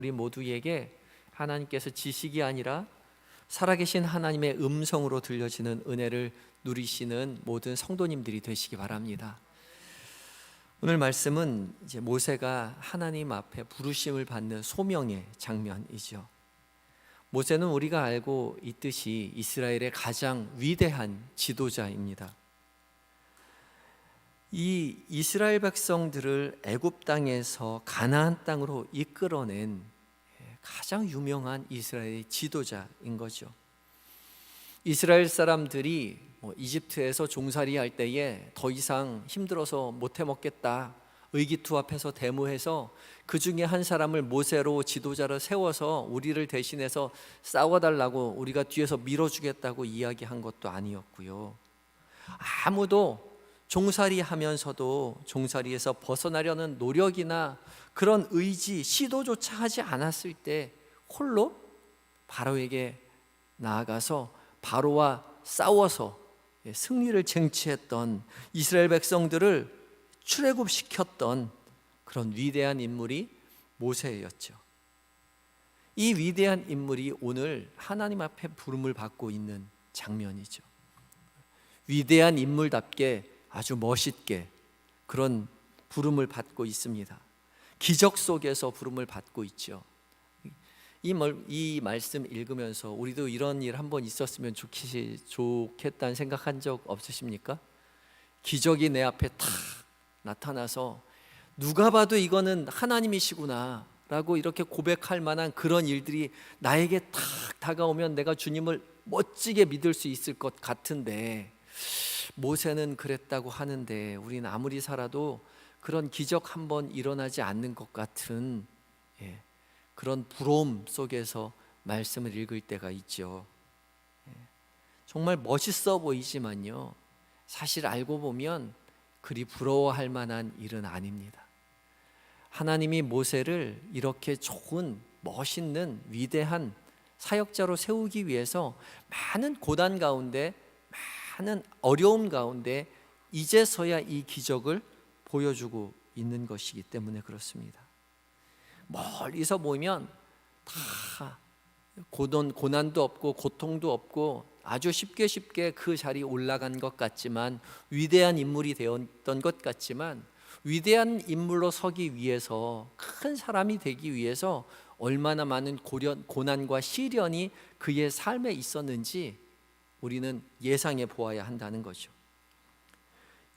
우리 모두에게 하나님께서 지식이 아니라 살아계신 하나님의 음성으로 들려지는 은혜를 누리시는 모든 성도님들이 되시기 바랍니다. 오늘 말씀은 이제 모세가 하나님 앞에 부르심을 받는 소명의 장면이죠. 모세는 우리가 알고 있듯이 이스라엘의 가장 위대한 지도자입니다. 이 이스라엘 백성들을 애굽 땅에서 가나안 땅으로 이끌어낸 가장 유명한 이스라엘의 지도자인 거죠. 이스라엘 사람들이 이집트에서 종살이 할 때에 더 이상 힘들어서 못해 먹겠다, 의기투합해서 데모해서 그 중에 한 사람을 모세로 지도자로 세워서 우리를 대신해서 싸워달라고 우리가 뒤에서 밀어주겠다고 이야기한 것도 아니었고요. 아무도 종살이 하면서도 종살이에서 벗어나려는 노력이나 그런 의지, 시도조차 하지 않았을 때 홀로 바로에게 나아가서 바로와 싸워서 승리를 쟁취했던 이스라엘 백성들을 출애굽시켰던 그런 위대한 인물이 모세였죠. 이 위대한 인물이 오늘 하나님 앞에 부름을 받고 있는 장면이죠. 위대한 인물답게 아주 멋있게 그런 부름을 받고 있습니다. 기적 속에서 부름을 받고 있죠. 이 말씀 읽으면서 우리도 이런 일 한번 있었으면 좋겠다는 생각한 적 없으십니까? 기적이 내 앞에 탁 나타나서 누가 봐도 이거는 하나님이시구나 라고 이렇게 고백할 만한 그런 일들이 나에게 탁 다가오면 내가 주님을 멋지게 믿을 수 있을 것 같은데, 모세는 그랬다고 하는데 우리는 아무리 살아도 그런 기적 한번 일어나지 않는 것 같은 그런 부러움 속에서 말씀을 읽을 때가 있죠. 정말 멋있어 보이지만요, 사실 알고 보면 그리 부러워할 만한 일은 아닙니다. 하나님이 모세를 이렇게 좋은, 멋있는, 위대한 사역자로 세우기 위해서 많은 고난 가운데, 많은 어려움 가운데 이제서야 이 기적을 보여주고 있는 것이기 때문에 그렇습니다. 멀리서 보면 다 고난도 없고 고통도 없고 아주 쉽게 그 자리에 올라간 것 같지만, 위대한 인물이 되었던 것 같지만, 위대한 인물로 서기 위해서, 큰 사람이 되기 위해서 얼마나 많은 고난과 시련이 그의 삶에 있었는지 우리는 예상해 보아야 한다는 거죠.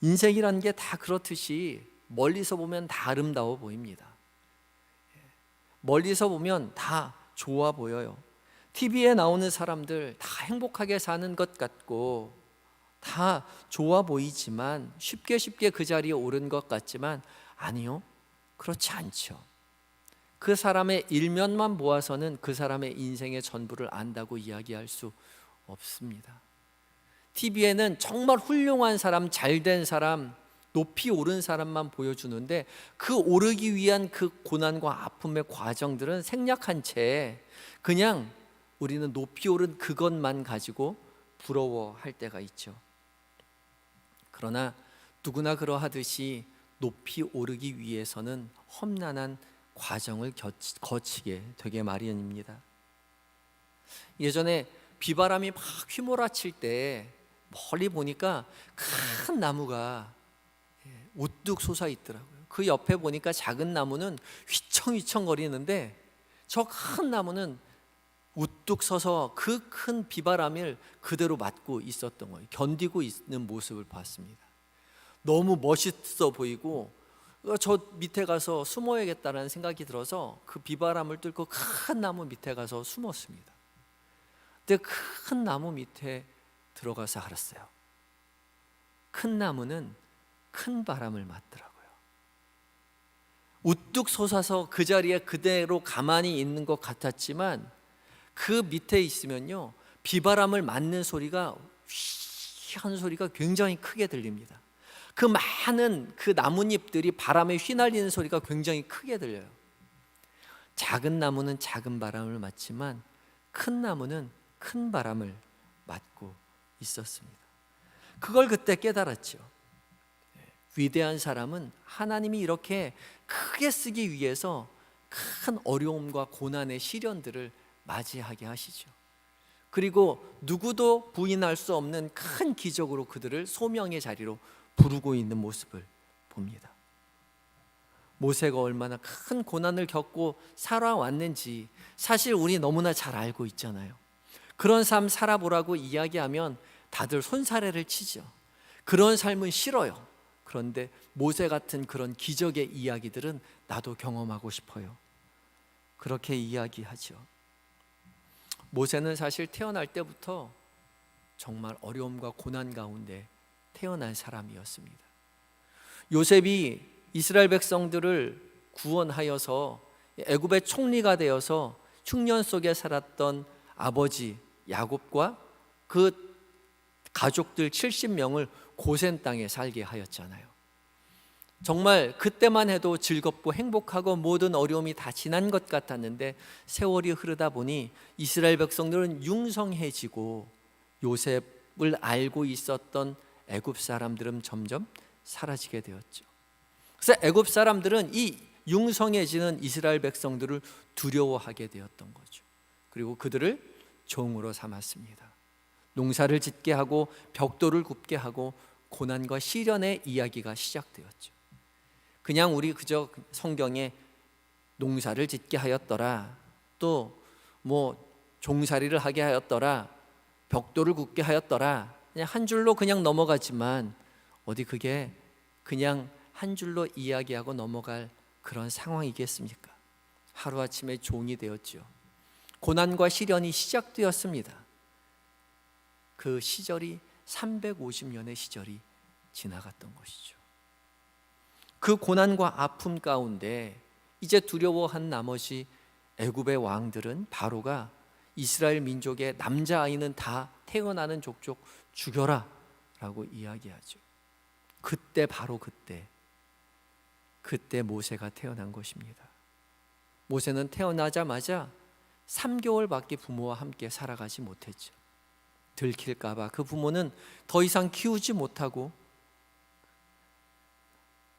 인생이라는 게 다 그렇듯이 멀리서 보면 다 아름다워 보입니다. 멀리서 보면 다 좋아 보여요. TV에 나오는 사람들 다 행복하게 사는 것 같고 다 좋아 보이지만, 쉽게 그 자리에 오른 것 같지만 아니요, 그렇지 않죠. 그 사람의 일면만 보아서는 그 사람의 인생의 전부를 안다고 이야기할 수 없습니다. TV에는 정말 훌륭한 사람, 잘된 사람, 높이 오른 사람만 보여주는데 그 오르기 위한 그 고난과 아픔의 과정들은 생략한 채 그냥 우리는 높이 오른 그것만 가지고 부러워할 때가 있죠. 그러나 누구나 그러하듯이 높이 오르기 위해서는 험난한 과정을 거치게 되게 마련입니다. 예전에 비바람이 막 휘몰아칠 때 멀리 보니까 큰 나무가 우뚝 솟아 있더라고요. 그 옆에 보니까 작은 나무는 휘청휘청 거리는데 저 큰 나무는 우뚝 서서 그 큰 비바람을 그대로 맞고 있었던 거예요. 견디고 있는 모습을 봤습니다. 너무 멋있어 보이고 저 밑에 가서 숨어야겠다는 생각이 들어서 그 비바람을 뚫고 큰 나무 밑에 가서 숨었습니다. 근데 큰 나무 밑에 들어가서 알았어요. 큰 나무는 큰 바람을 맞더라고요. 우뚝 솟아서 그 자리에 그대로 가만히 있는 것 같았지만 그 밑에 있으면요, 비바람을 맞는 소리가 휘한 소리가 굉장히 크게 들립니다. 그 많은 그 나뭇잎들이 바람에 휘날리는 소리가 굉장히 크게 들려요. 작은 나무는 작은 바람을 맞지만 큰 나무는 큰 바람을 맞고 있었습니다. 그걸 그때 깨달았죠. 위대한 사람은 하나님이 이렇게 크게 쓰기 위해서 큰 어려움과 고난의 시련들을 맞이하게 하시죠. 그리고 누구도 부인할 수 없는 큰 기적으로 그들을 소명의 자리로 부르고 있는 모습을 봅니다. 모세가 얼마나 큰 고난을 겪고 살아왔는지 사실 우리 너무나 잘 알고 있잖아요. 그런 삶 살아보라고 이야기하면 다들 손사래를 치죠. 그런 삶은 싫어요. 그런데 모세 같은 그런 기적의 이야기들은 나도 경험하고 싶어요. 그렇게 이야기하죠. 모세는 사실 태어날 때부터 정말 어려움과 고난 가운데 태어난 사람이었습니다. 요셉이 이스라엘 백성들을 구원하여서 애굽의 총리가 되어서 흉년 속에 살았던 아버지 야곱과 그 가족들 70명을 고센 땅에 살게 하였잖아요. 정말 그때만 해도 즐겁고 행복하고 모든 어려움이 다 지난 것 같았는데 세월이 흐르다 보니 이스라엘 백성들은 융성해지고 요셉을 알고 있었던 애굽 사람들은 점점 사라지게 되었죠. 그래서 애굽 사람들은 이 융성해지는 이스라엘 백성들을 두려워하게 되었던 거죠. 그리고 그들을 종으로 삼았습니다. 농사를 짓게 하고 벽돌을 굽게 하고 고난과 시련의 이야기가 시작되었죠. 그냥 우리 그저 성경에 농사를 짓게 하였더라, 또 뭐 종살이를 하게 하였더라, 벽돌을 굽게 하였더라, 그냥 한 줄로 그냥 넘어가지만 어디 그게 그냥 한 줄로 이야기하고 넘어갈 그런 상황이겠습니까? 하루아침에 종이 되었죠. 고난과 시련이 시작되었습니다. 그 시절이 350년의 시절이 지나갔던 것이죠. 그 고난과 아픔 가운데 이제 두려워한 나머지 애굽의 왕들은 바로가 이스라엘 민족의 남자아이는 다 태어나는 족족 죽여라 라고 이야기하죠. 그때 바로 그때 모세가 태어난 것입니다. 모세는 태어나자마자 3개월밖에 부모와 함께 살아가지 못했죠. 들킬까 봐 그 부모는 더 이상 키우지 못하고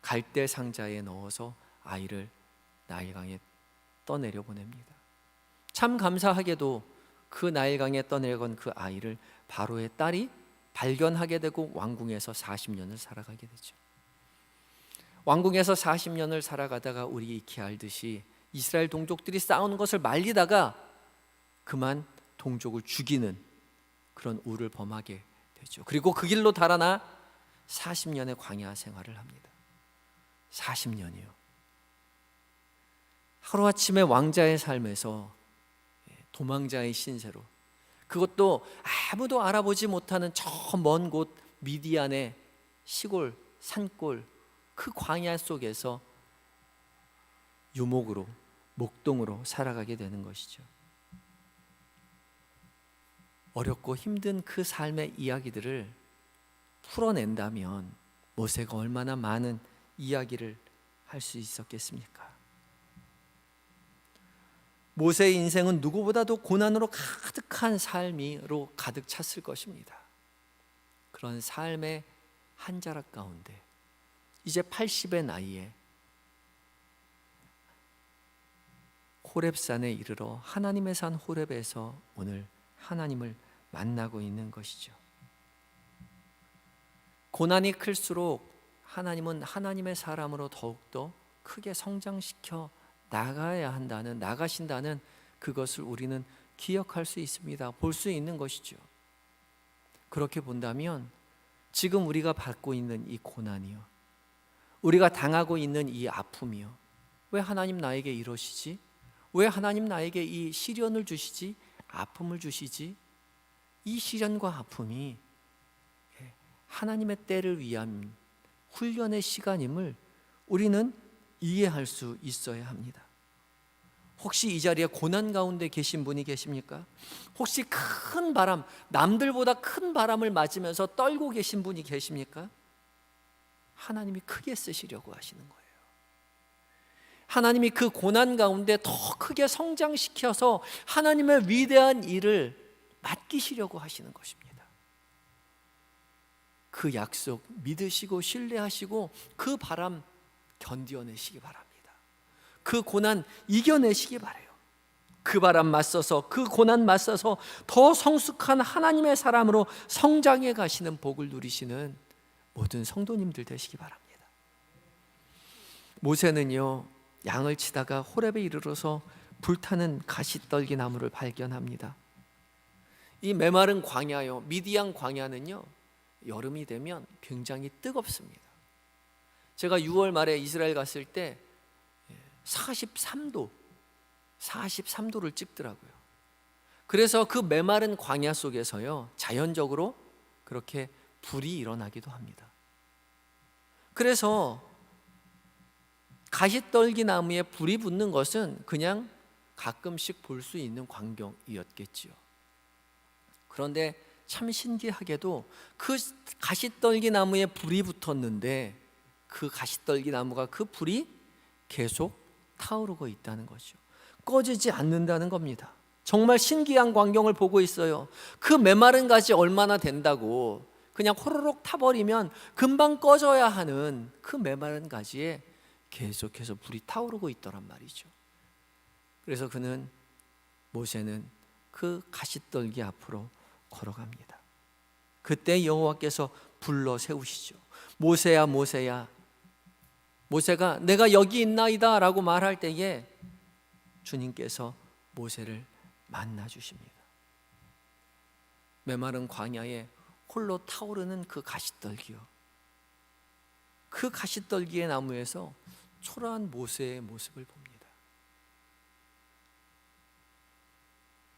갈대 상자에 넣어서 아이를 나일강에 떠내려 보냅니다. 참 감사하게도 그 나일강에 떠내려간 그 아이를 바로의 딸이 발견하게 되고 왕궁에서 40년을 살아가게 되죠. 왕궁에서 40년을 살아가다가 우리 익히 알듯이 이스라엘 동족들이 싸우는 것을 말리다가 그만 동족을 죽이는 그런 우를 범하게 되죠. 그리고 그 길로 달아나 40년의 광야 생활을 합니다. 40년이요. 하루아침에 왕자의 삶에서 도망자의 신세로, 그것도 아무도 알아보지 못하는 저 먼 곳 미디안의 시골 산골 그 광야 속에서 유목으로 목동으로 살아가게 되는 것이죠. 어렵고 힘든 그 삶의 이야기들을 풀어낸다면 모세가 얼마나 많은 이야기를 할 수 있었겠습니까? 모세의 인생은 누구보다도 고난으로 가득한 삶으로 가득 찼을 것입니다. 그런 삶의 한 자락 가운데 이제 80의 나이에 호렙산에 이르러 하나님의 산 호렙에서 오늘 하나님을 만나고 있는 것이죠. 고난이 클수록 하나님은 하나님의 사람으로 더욱더 크게 성장시켜 나가신다는 그것을 우리는 기억할 수 있습니다. 볼 수 있는 것이죠. 그렇게 본다면 지금 우리가 받고 있는 이 고난이요, 우리가 당하고 있는 이 아픔이요, 왜 하나님 나에게 이러시지? 왜 하나님 나에게 이 시련을 주시지? 아픔을 주시지? 이 시련과 아픔이 하나님의 때를 위한 훈련의 시간임을 우리는 이해할 수 있어야 합니다. 혹시 이 자리에 고난 가운데 계신 분이 계십니까? 혹시 큰 바람, 남들보다 큰 바람을 맞으면서 떨고 계신 분이 계십니까? 하나님이 크게 쓰시려고 하시는 거예요. 하나님이 그 고난 가운데 더 크게 성장시켜서 하나님의 위대한 일을 맡기시려고 하시는 것입니다. 그 약속 믿으시고 신뢰하시고 그 바람 견뎌내시기 바랍니다. 그 고난 이겨내시기 바라요. 그 바람 맞서서, 그 고난 맞서서 더 성숙한 하나님의 사람으로 성장해 가시는 복을 누리시는 모든 성도님들 되시기 바랍니다. 모세는요, 양을 치다가 호렙에 이르러서 불타는 가시떨기 나무를 발견합니다. 이 메마른 광야요, 미디안 광야는요, 여름이 되면 굉장히 뜨겁습니다. 제가 6월 말에 이스라엘 갔을 때 43도를 찍더라고요. 그래서 그 메마른 광야 속에서요, 자연적으로 그렇게 불이 일어나기도 합니다. 그래서 가시떨기 나무에 불이 붙는 것은 그냥 가끔씩 볼 수 있는 광경이었겠지요. 그런데 참 신기하게도 그 가시떨기 나무에 불이 붙었는데 그 가시떨기 나무가 그 불이 계속 타오르고 있다는 거죠. 꺼지지 않는다는 겁니다. 정말 신기한 광경을 보고 있어요. 그 메마른 가시 얼마나 된다고 그냥 호로록 타버리면 금방 꺼져야 하는 그 메마른 가시에 계속해서 불이 타오르고 있더란 말이죠. 그래서 모세는 그 가시떨기 앞으로 걸어갑니다. 그때 여호와께서 불러 세우시죠. 모세야, 모세야. 모세가 내가 여기 있나이다 라고 말할 때에 주님께서 모세를 만나 주십니다. 메마른 광야에 홀로 타오르는 그 가시떨기요, 그 가시떨기의 나무에서 초라한 모세의 모습을 봅니다.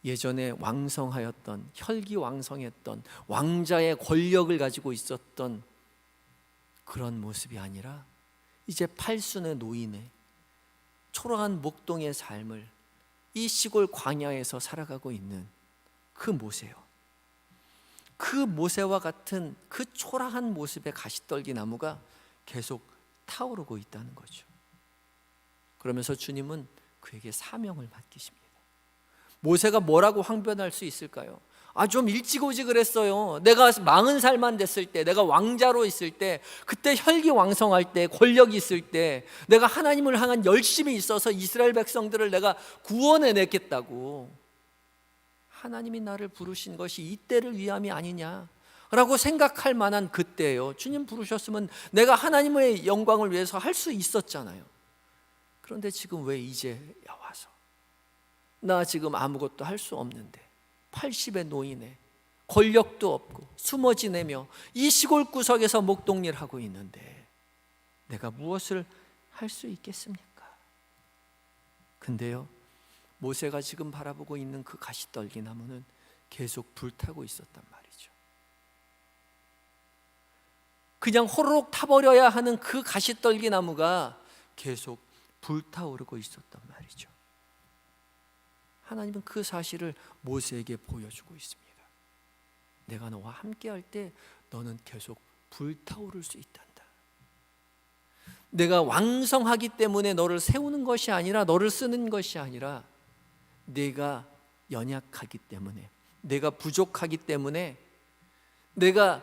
예전에 왕성하였던, 혈기왕성했던 왕자의 권력을 가지고 있었던 그런 모습이 아니라 이제 팔순의 노인의 초라한 목동의 삶을 이 시골 광야에서 살아가고 있는 그 모세요. 그 모세와 같은 그 초라한 모습의 가시떨기 나무가 계속 타오르고 있다는 거죠. 그러면서 주님은 그에게 사명을 맡기십니다. 모세가 뭐라고 항변할 수 있을까요? 좀 일찍 오지 그랬어요. 내가 40살만 됐을 때, 내가 왕자로 있을 때, 그때 혈기왕성할 때, 권력이 있을 때 내가 하나님을 향한 열심이 있어서 이스라엘 백성들을 내가 구원해냈겠다고. 하나님이 나를 부르신 것이 이때를 위함이 아니냐라고 생각할 만한 그때예요. 주님 부르셨으면 내가 하나님의 영광을 위해서 할 수 있었잖아요. 그런데 지금 왜 이제야 와서 나 지금 아무것도 할 수 없는데 80의 노인에 권력도 없고 숨어 지내며 이 시골 구석에서 목동일 하고 있는데 내가 무엇을 할 수 있겠습니까? 근데요, 모세가 지금 바라보고 있는 그 가시떨기 나무는 계속 불타고 있었단 말이죠. 그냥 호로록 타버려야 하는 그 가시떨기 나무가 계속 불타오르고 있었단 말이죠. 하나님은 그 사실을 모세에게 보여주고 있습니다. 내가 너와 함께할 때 너는 계속 불타오를 수 있단다. 내가 왕성하기 때문에 너를 세우는 것이 아니라, 너를 쓰는 것이 아니라, 내가 연약하기 때문에, 내가 부족하기 때문에, 내가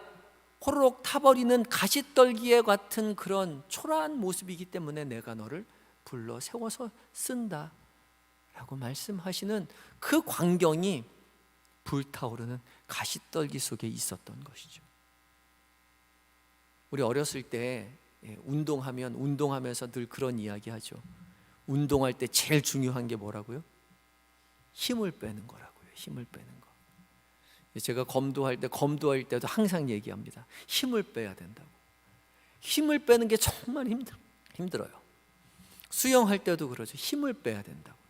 호로록 타버리는 가시떨기에 같은 그런 초라한 모습이기 때문에 내가 너를 불러 세워서 쓴다 라고 말씀하시는 그 광경이 불타오르는 가시떨기 속에 있었던 것이죠. 우리 어렸을 때 운동하면서 늘 그런 이야기 하죠. 운동할 때 제일 중요한 게 뭐라고요? 힘을 빼는 거라고요. 힘을 빼는 거. 제가 검도할 때도 항상 얘기합니다. 힘을 빼야 된다고. 힘을 빼는 게 정말 힘들어요. 수영할 때도 그러죠. 힘을 빼야 된다고요.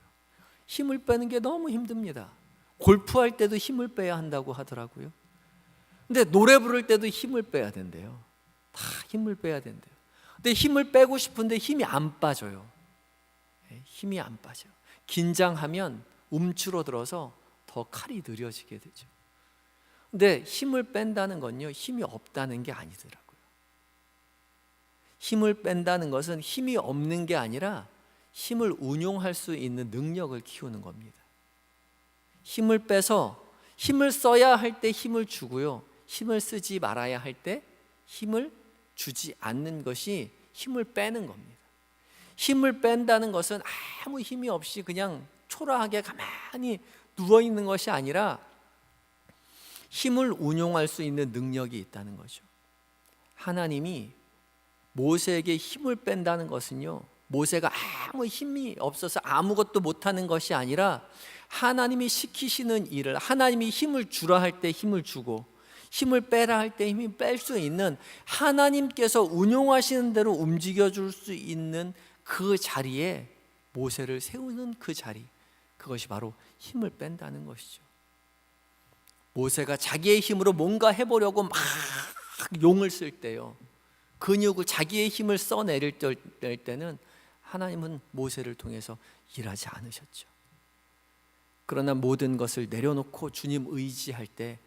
힘을 빼는 게 너무 힘듭니다. 골프할 때도 힘을 빼야 한다고 하더라고요. 근데 노래 부를 때도 힘을 빼야 된대요. 다 힘을 빼야 된대요. 근데 힘을 빼고 싶은데 힘이 안 빠져요. 힘이 안 빠져요. 긴장하면 움츠러들어서 더 칼이 느려지게 되죠. 근데 힘을 뺀다는 건요, 힘이 없다는 게 아니더라고요. 힘을 뺀다는 것은 힘이 없는 게 아니라 힘을 운용할 수 있는 능력을 키우는 겁니다. 힘을 빼서 힘을 써야 할 때 힘을 주고요, 힘을 쓰지 말아야 할 때 힘을 주지 않는 것이 힘을 빼는 겁니다. 힘을 뺀다는 것은 아무 힘이 없이 그냥 초라하게 가만히 누워 있는 것이 아니라 힘을 운용할 수 있는 능력이 있다는 거죠. 하나님이 모세에게 힘을 뺀다는 것은요, 모세가 아무 힘이 없어서 아무것도 못하는 것이 아니라 하나님이 시키시는 일을, 하나님이 힘을 주라 할 때 힘을 주고 힘을 빼라 할 때 힘을 뺄 수 있는, 하나님께서 운용하시는 대로 움직여 줄 수 있는 그 자리에 모세를 세우는 그 자리, 그것이 바로 힘을 뺀다는 것이죠. 모세가 자기의 힘으로 뭔가 해보려고 막 용을 쓸 때요, 근육을, 자기의 힘을 써내릴 때는 하나님은 모세를 통해서 일하지 않으셨죠. 그러나 모든 것을 내려놓고 주님 의지할 때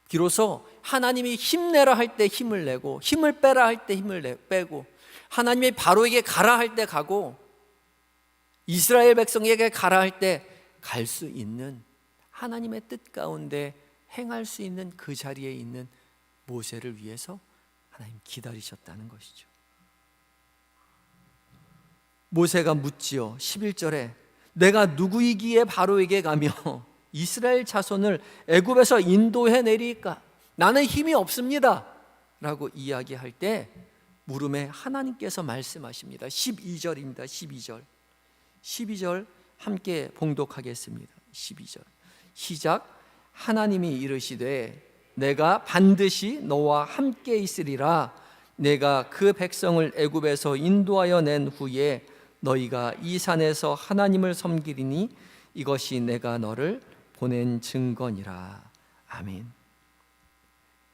비로소 하나님이 힘내라 할 때 힘을 내고, 힘을 빼라 할 때 힘을 빼고, 하나님이 바로에게 가라 할 때 가고, 이스라엘 백성에게 가라 할 때 갈 수 있는, 하나님의 뜻 가운데 행할 수 있는 그 자리에 있는 모세를 위해서 하나님 기다리셨다는 것이죠. 모세가 묻지요. 11절에 내가 누구이기에 바로에게 가며 이스라엘 자손을 애굽에서 인도해 내리까? 나는 힘이 없습니다 라고 이야기할 때 물음에 하나님께서 말씀하십니다. 12절입니다. 12절 함께 봉독하겠습니다. 12절 시작. 하나님이 이르시되 내가 반드시 너와 함께 있으리라. 내가 그 백성을 애굽에서 인도하여 낸 후에 너희가 이 산에서 하나님을 섬기리니 이것이 내가 너를 보낸 증거니라. 아멘.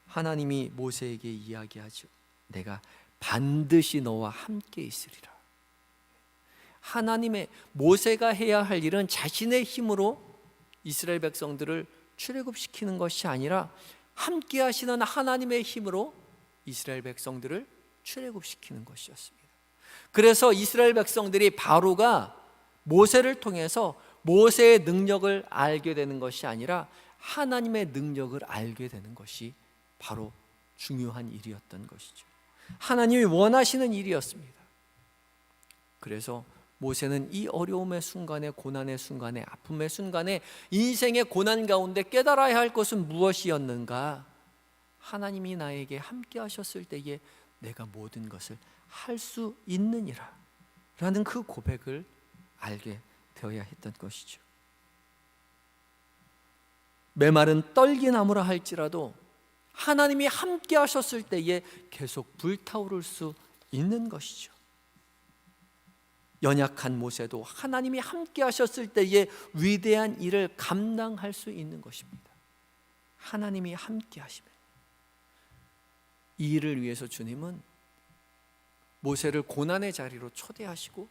하나님이 모세에게 이야기하죠. 내가 반드시 너와 함께 있으리라. 하나님의, 모세가 해야 할 일은 자신의 힘으로 이스라엘 백성들을 출애굽시키는 것이 아니라 함께 하시는 하나님의 힘으로 이스라엘 백성들을 출애굽시키는 것이었습니다. 그래서 이스라엘 백성들이 바로가 모세를 통해서 모세의 능력을 알게 되는 것이 아니라 하나님의 능력을 알게 되는 것이 바로 중요한 일이었던 것이죠. 하나님이 원하시는 일이었습니다. 그래서 모세는 이 어려움의 순간에, 고난의 순간에, 아픔의 순간에, 인생의 고난 가운데 깨달아야 할 것은 무엇이었는가? 하나님이 나에게 함께 하셨을 때에 내가 모든 것을 할 수 있느니라 라는 그 고백을 알게 되어야 했던 것이죠. 메마른 떨기나무라 할지라도 하나님이 함께 하셨을 때에 계속 불타오를 수 있는 것이죠. 연약한 모세도 하나님이 함께 하셨을 때에 위대한 일을 감당할 수 있는 것입니다. 하나님이 함께 하시면. 이 일을 위해서 주님은 모세를 고난의 자리로 초대하시고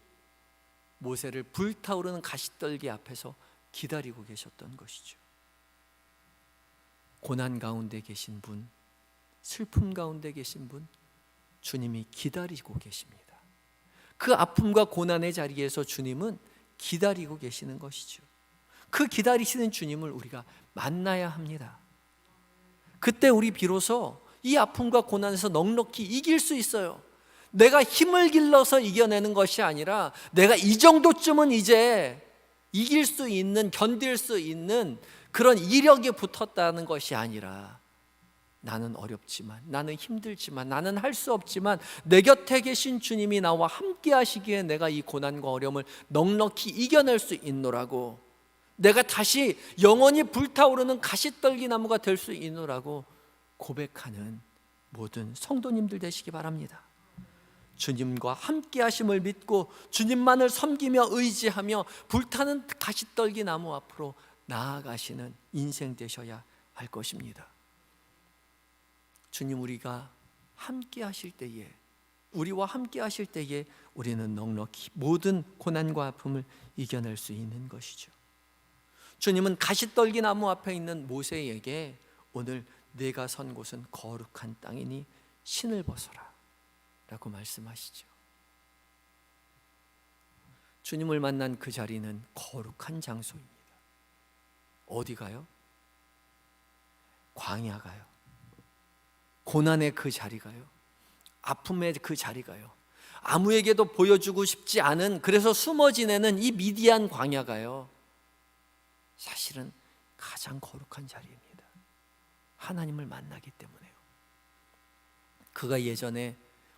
모세를 불타오르는 가시떨기 앞에서 기다리고 계셨던 것이죠. 고난 가운데 계신 분, 슬픔 가운데 계신 분, 주님이 기다리고 계십니다. 그 아픔과 고난의 자리에서 주님은 기다리고 계시는 것이죠. 그 기다리시는 주님을 우리가 만나야 합니다. 그때 우리 비로소 이 아픔과 고난에서 넉넉히 이길 수 있어요. 내가 힘을 길러서 이겨내는 것이 아니라 내가 이 정도쯤은 이제 이길 수 있는, 견딜 수 있는 그런 이력이 붙었다는 것이 아니라 나는 어렵지만, 나는 힘들지만, 나는 할 수 없지만 내 곁에 계신 주님이 나와 함께 하시기에 내가 이 고난과 어려움을 넉넉히 이겨낼 수 있노라고, 내가 다시 영원히 불타오르는 가시떨기 나무가 될 수 있노라고 고백하는 모든 성도님들 되시기 바랍니다. 주님과 함께 하심을 믿고 주님만을 섬기며 의지하며 불타는 가시떨기 나무 앞으로 나아가시는 인생 되셔야 할 것입니다. 주님, 우리가 함께 하실 때에, 우리와 함께 하실 때에 우리는 넉넉히 모든 고난과 아픔을 이겨낼 수 있는 것이죠. 주님은 가시떨기 나무 앞에 있는 모세에게 오늘 네가 선 곳은 거룩한 땅이니 신을 벗어라 라고 말씀하시죠. 주님을 만난 그 자리는 거룩한 장소입니다. 어디가요? 광야가요? 고난의 그 자리가요? 아픔의 그 자리가요? 아무에게도 보여주고 싶지 않은, 그래서 숨어 지내는 이 미디안 광야가요, 사실은 가장 거룩한 자리입니다. 하나님을 만나기 때문에요. 그가 예전에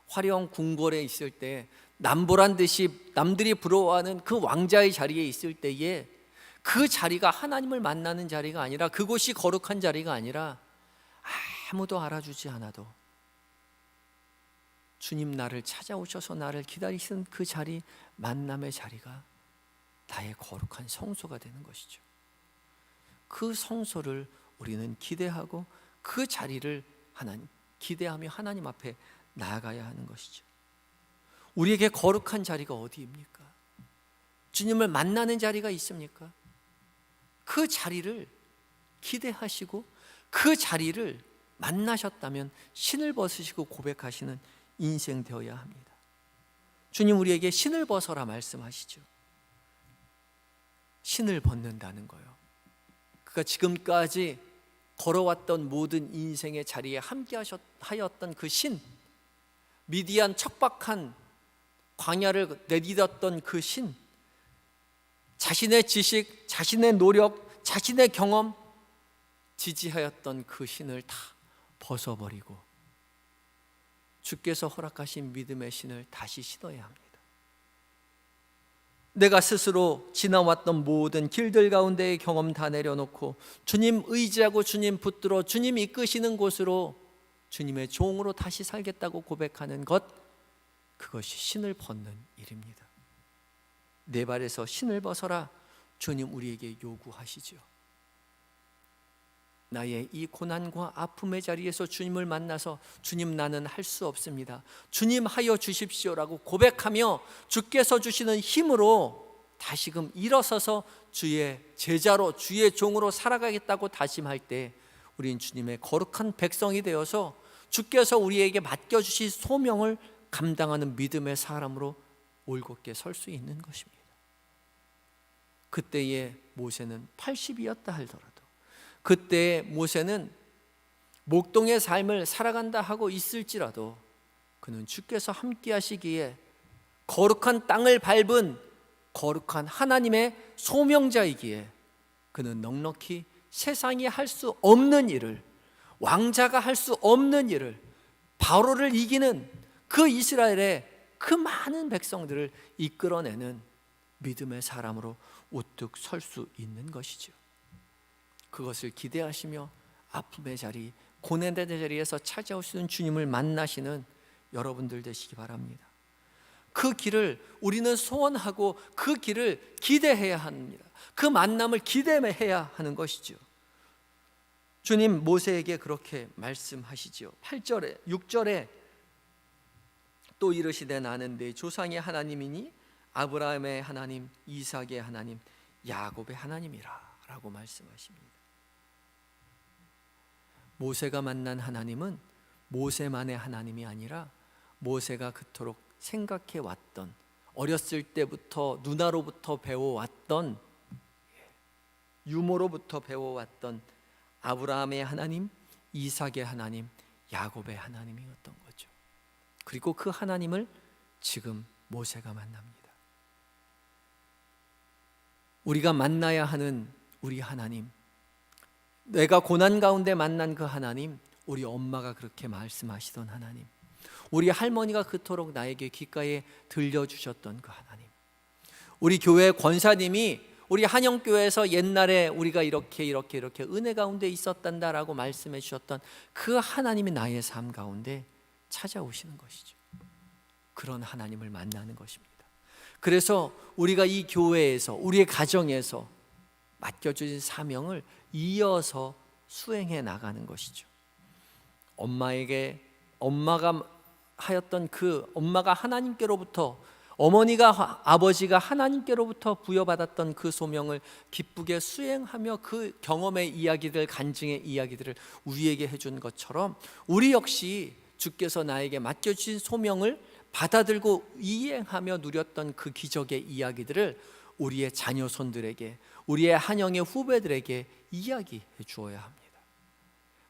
화려한 궁궐에 있을 때, 남보란 듯이 남들이 부러워하는 그 왕자의 자리에 있을 때에 그 자리가 하나님을 만나는 자리가 아니라, 그곳이 거룩한 자리가 아니라 아무도 알아주지 않아도 주님 나를 찾아오셔서 나를 기다리시는 그 자리, 만남의 자리가 나의 거룩한 성소가 되는 것이죠. 그 성소를 우리는 기대하고 그 자리를 기대하며 하나님 앞에 나아가야 하는 것이죠. 우리에게 거룩한 자리가 어디입니까? 주님을 만나는 자리가 있습니까? 그 자리를 기대하시고 그 자리를 만나셨다면 신을 벗으시고 고백하시는 인생 되어야 합니다. 주님 우리에게 신을 벗어라 말씀하시죠. 신을 벗는다는 거요, 그가 지금까지 걸어왔던 모든 인생의 자리에 함께 하였던 그 신, 미디안 척박한 광야를 내딛었던 그 신, 자신의 지식, 자신의 노력, 자신의 경험 지지하였던 그 신을 다 벗어버리고 주께서 허락하신 믿음의 신을 다시 신어야 합니다. 내가 스스로 지나왔던 모든 길들 가운데의 경험 다 내려놓고 주님 의지하고 주님 붙들어 주님 이끄시는 곳으로 주님의 종으로 다시 살겠다고 고백하는 것, 그것이 신을 벗는 일입니다. 내 발에서 신을 벗어라, 주님 우리에게 요구하시죠. 나의 이 고난과 아픔의 자리에서 주님을 만나서 주님 나는 할 수 없습니다, 주님 하여 주십시오라고 고백하며 주께서 주시는 힘으로 다시금 일어서서 주의 제자로 주의 종으로 살아가겠다고 다짐할 때 우린 주님의 거룩한 백성이 되어서 주께서 우리에게 맡겨주신 소명을 감당하는 믿음의 사람으로 올곧게 설 수 있는 것입니다. 그때의 모세는 80이었다 하더라도, 그때의 모세는 목동의 삶을 살아간다 하고 있을지라도 그는 주께서 함께 하시기에 거룩한 땅을 밟은 거룩한 하나님의 소명자이기에 그는 넉넉히 세상이 할 수 없는 일을, 왕자가 할 수 없는 일을, 바로를 이기는 그 이스라엘의 그 많은 백성들을 이끌어내는 믿음의 사람으로 우뚝 설 수 있는 것이죠. 그것을 기대하시며 아픔의 자리, 고난의 자리에서 찾아오시는 주님을 만나시는 여러분들 되시기 바랍니다. 그 길을 우리는 소원하고 그 길을 기대해야 합니다. 그 만남을 기대해야 하는 것이죠. 주님 모세에게 그렇게 말씀하시죠. 8절에 6절에 또 이르시되 나는 내 조상의 하나님이니 아브라함의 하나님, 이삭의 하나님, 야곱의 하나님이라 라고 말씀하십니다. 모세가 만난 하나님은 모세만의 하나님이 아니라 모세가 그토록 생각해 왔던, 어렸을 때부터 누나로부터 배워왔던, 유모로부터 배워왔던 아브라함의 하나님, 이삭의 하나님, 야곱의 하나님이었던 거죠. 그리고 그 하나님을 지금 모세가 만납니다. 우리가 만나야 하는 우리 하나님, 내가 고난 가운데 만난 그 하나님, 우리 엄마가 그렇게 말씀하시던 하나님, 우리 할머니가 그토록 나에게 귓가에 들려주셨던 그 하나님, 우리 교회 권사님이 우리 한영교회에서 옛날에 우리가 이렇게 은혜 가운데 있었단다라고 말씀해 주셨던 그 하나님이 나의 삶 가운데 찾아오시는 것이죠. 그런 하나님을 만나는 것입니다. 그래서 우리가 이 교회에서, 우리의 가정에서 맡겨주신 사명을 이어서 수행해 나가는 것이죠. 엄마가 하였던 그, 엄마가 하나님께로부터, 어머니가, 아버지가 하나님께로부터 부여받았던 그 소명을 기쁘게 수행하며 그 경험의 이야기들, 간증의 이야기들을 우리에게 해준 것처럼 우리 역시 주께서 나에게 맡겨주신 소명을 받아들고 이행하며 누렸던 그 기적의 이야기들을 우리의 자녀손들에게, 우리의 한영의 후배들에게 이야기해 주어야 합니다.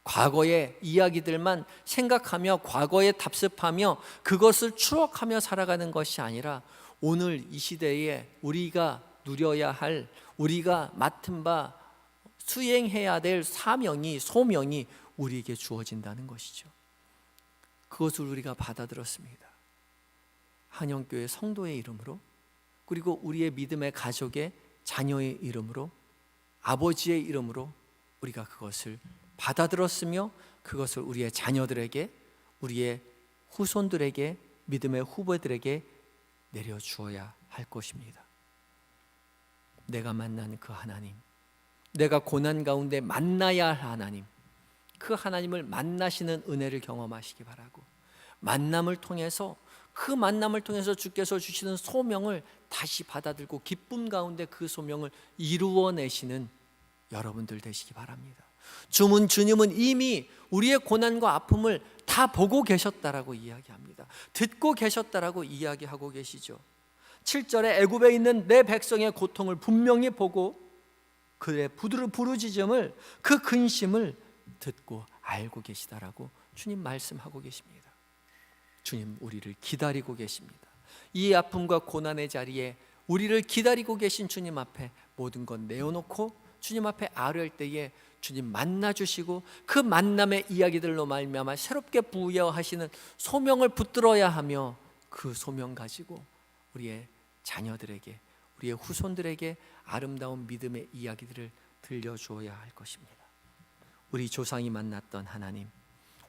과거의 이야기들만 생각하며 과거에 답습하며 그것을 추억하며 살아가는 것이 아니라 오늘 이 시대에 우리가 누려야 할, 우리가 맡은 바 수행해야 될 사명이, 소명이 우리에게 주어진다는 것이죠. 그것을 우리가 받아들였습니다. 한영교회 성도의 이름으로, 그리고 우리의 믿음의 가족의 자녀의 이름으로, 아버지의 이름으로 우리가 그것을 받아들였으며 그것을 우리의 자녀들에게, 우리의 후손들에게, 믿음의 후배들에게 내려주어야 할 것입니다. 내가 만나는 그 하나님, 내가 고난 가운데 만나야 할 하나님, 그 하나님을 만나시는 은혜를 경험하시기 바라고, 만남을 통해서, 그 만남을 통해서 주께서 주시는 소명을 다시 받아들고 기쁨 가운데 그 소명을 이루어내시는 여러분들 되시기 바랍니다. 주님은 이미 우리의 고난과 아픔을 다 보고 계셨다라고 이야기합니다. 듣고 계셨다라고 이야기하고 계시죠. 7절에 애굽에 있는 내 백성의 고통을 분명히 보고 그의 부르짖음을, 그 근심을 듣고 알고 계시다라고 주님 말씀하고 계십니다. 주님 우리를 기다리고 계십니다. 이 아픔과 고난의 자리에 우리를 기다리고 계신 주님 앞에 모든 것 내어놓고 주님 앞에 아뢰할 때에 주님 만나주시고 그 만남의 이야기들로 말미암아 새롭게 부여하시는 소명을 붙들어야 하며 그 소명 가지고 우리의 자녀들에게, 우리의 후손들에게 아름다운 믿음의 이야기들을 들려주어야 할 것입니다. 우리 조상이 만났던 하나님,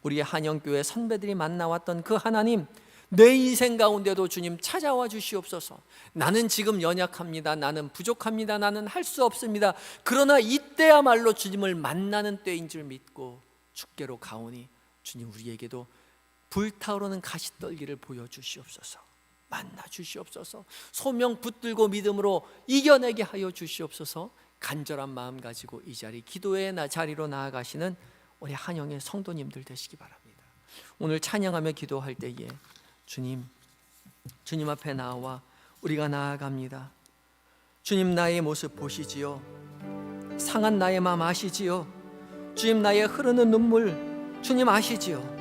우리의 한영교회 선배들이 만나왔던 그 하나님, 내 인생 가운데도 주님 찾아와 주시옵소서. 나는 지금 연약합니다. 나는 부족합니다. 나는 할 수 없습니다. 그러나 이때야말로 주님을 만나는 때인 줄 믿고 주께로 가오니 주님 우리에게도 불타오르는 가시떨기를 보여주시옵소서. 만나 주시옵소서. 소명 붙들고 믿음으로 이겨내게 하여 주시옵소서. 간절한 마음 가지고 이 자리, 기도의 자리로 나아가시는 우리 한영의 성도님들 되시기 바랍니다. 오늘 찬양하며 기도할 때에 주님 앞에 나와 우리가 나아갑니다. 주님 나의 모습 보시지요. 상한 나의 마음 아시지요. 주님 나의 흐르는 눈물 주님 아시지요.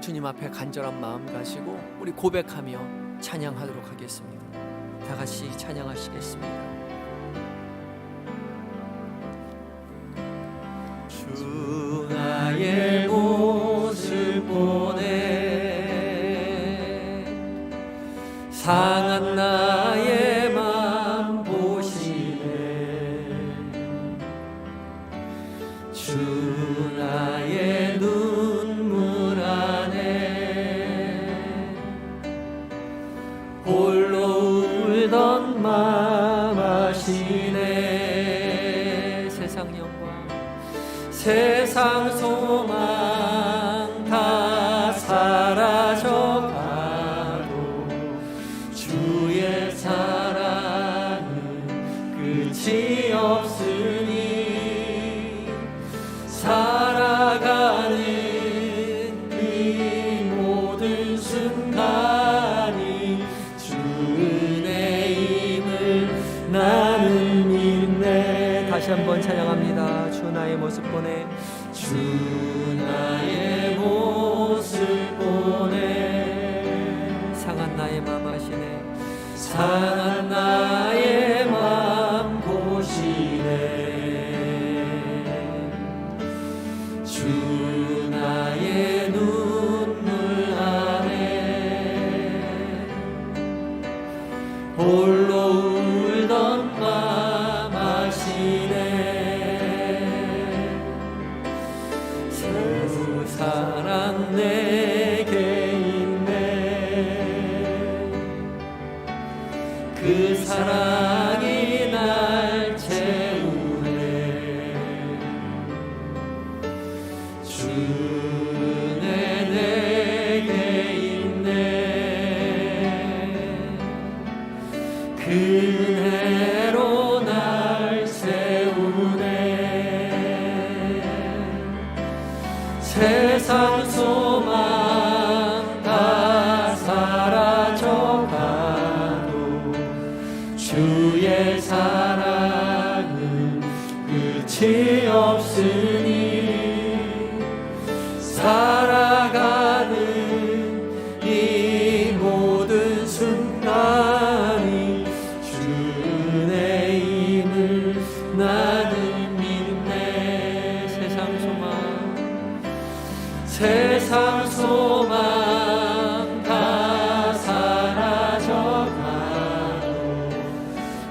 주님 앞에 간절한 마음 가지고 우리 고백하며 찬양하도록 하겠습니다. 다 같이 찬양하시겠습니다. 주 나의 모습 보내 상한 나의 맘 보시네 주 나의 눈물 안에 홀로 울던 맘 아시네 세상 영광 세상 소망 다 사라져가도 주의 사랑은 끝이 없으니 살아가는 이 모든 순간이 주 은혜임을 나는 믿네. 다시 한번 찬양합니다. 주 나의 모습 보내 주 나의 모습 보내 상한 나의 맘 아시네 상한 나의 맘 보시네 주 나의 눈물 안에 홀로 울던 맘 아시네 사랑 내게 있네 그 사랑이 날 채우네 주 은혜 내게 있네 그 은혜로 날 세우네 세상 소망 다 사라져가도 주의 사랑은 끝이 없으니 나는 믿네. 세상 소망, 세상 소망 다 사라져가도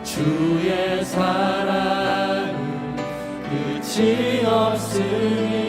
주의 사랑은 끝이 없으니